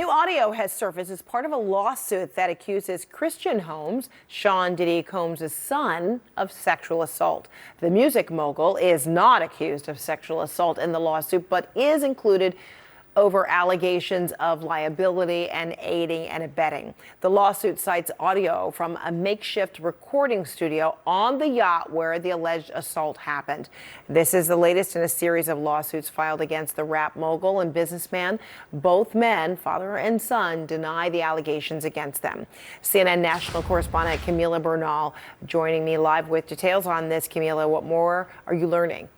New audio has surfaced as part of a lawsuit that accuses Christian Holmes, Sean Diddy Combs' son, of sexual assault. The music mogul is not accused of sexual assault in the lawsuit, but is included over allegations of liability and aiding and abetting. The lawsuit cites audio from a makeshift recording studio on the yacht where the alleged assault happened. This is the latest in a series of lawsuits filed against the rap mogul and businessman. Both men, father and son, deny the allegations against them. CNN national correspondent Camila Bernal joining me live with details on this. Camila, what more are you learning?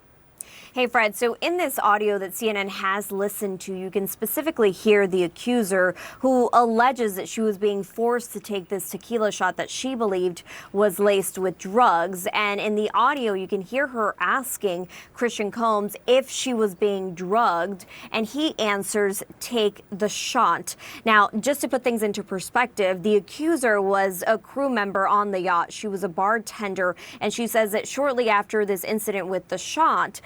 Hey, Fred. So in this audio that CNN has listened to, you can specifically hear the accuser who alleges that she was being forced to take this tequila shot that she believed was laced with drugs. And in the audio, you can hear her asking Christian Combs if she was being drugged. And he answers, "Take the shot." Now, just to put things into perspective, the accuser was a crew member on the yacht. She was a bartender. And she says that shortly after this incident with the shot,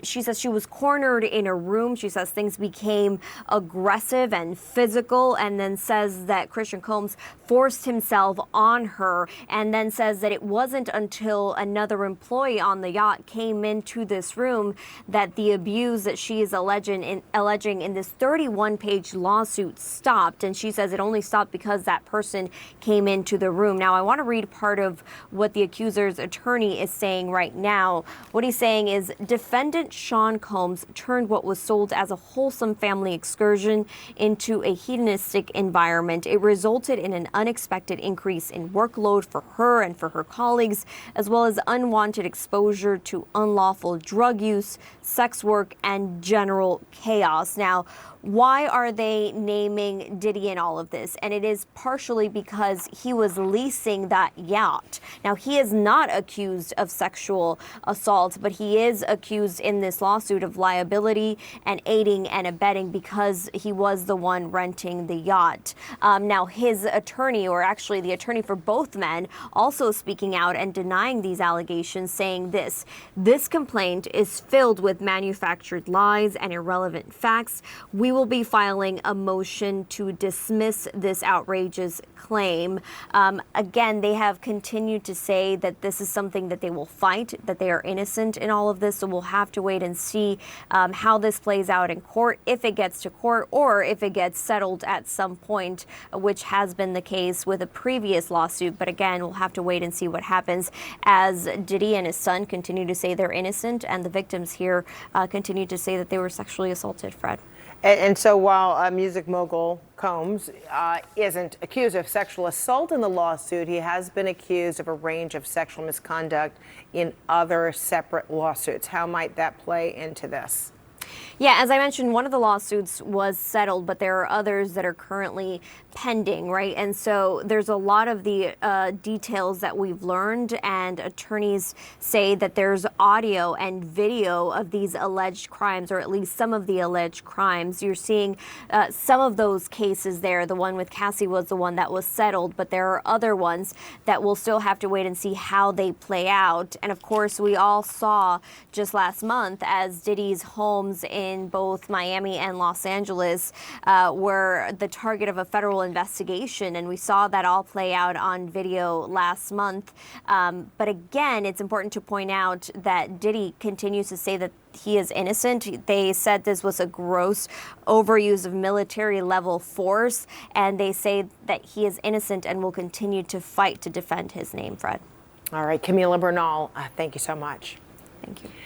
she says she was cornered in a room. She says things became aggressive and physical, and then says that Christian Combs forced himself on her, and then says that it wasn't until another employee on the yacht came into this room that the abuse that she is alleging in this 31-page lawsuit stopped. And she says it only stopped because that person came into the room. Now, I want to read part of what the accuser's attorney is saying right now. What he's saying is, defendant Sean Combs turned what was sold as a wholesome family excursion into a hedonistic environment. It resulted in an unexpected increase in workload for her and for her colleagues, as well as unwanted exposure to unlawful drug use, sex work, and general chaos. Now, why are they naming Diddy in all of this? And it is partially because he was leasing that yacht. Now, he is not accused of sexual assault, but he is accused in this lawsuit of liability and aiding and abetting because he was the one renting the yacht. Now, his attorney, or actually the attorney for both men, also speaking out and denying these allegations, saying this complaint is filled with manufactured lies and irrelevant facts. We will be filing a motion to dismiss this outrageous claim. Again, they have continued to say that this is something that they will fight, that they are innocent in all of this. So we'll have to wait and see how this plays out in court, if it gets to court or if it gets settled at some point, which has been the case with a previous lawsuit. But again, we'll have to wait and see what happens as Diddy and his son continue to say they're innocent, and the victims here continue to say that they were sexually assaulted, Fred. And so while music mogul Combs isn't accused of sexual assault in the lawsuit, he has been accused of a range of sexual misconduct in other separate lawsuits. How might that play into this? Yeah, as I mentioned, one of the lawsuits was settled, but there are others that are currently pending, right? And so there's a lot of the details that we've learned, and attorneys say that there's audio and video of these alleged crimes, or at least some of the alleged crimes. You're seeing some of those cases there. The one with Cassie was the one that was settled, but there are other ones that we'll still have to wait and see how they play out. And of course, we all saw just last month as Diddy's homes in both Miami and Los Angeles were the target of a federal investigation, and we saw that all play out on video last month. But again, it's important to point out that Diddy continues to say that he is innocent. They said this was a gross overuse of military level force, and they say that he is innocent and will continue to fight to defend his name, Fred. All right, Camila Bernal, thank you so much. Thank you.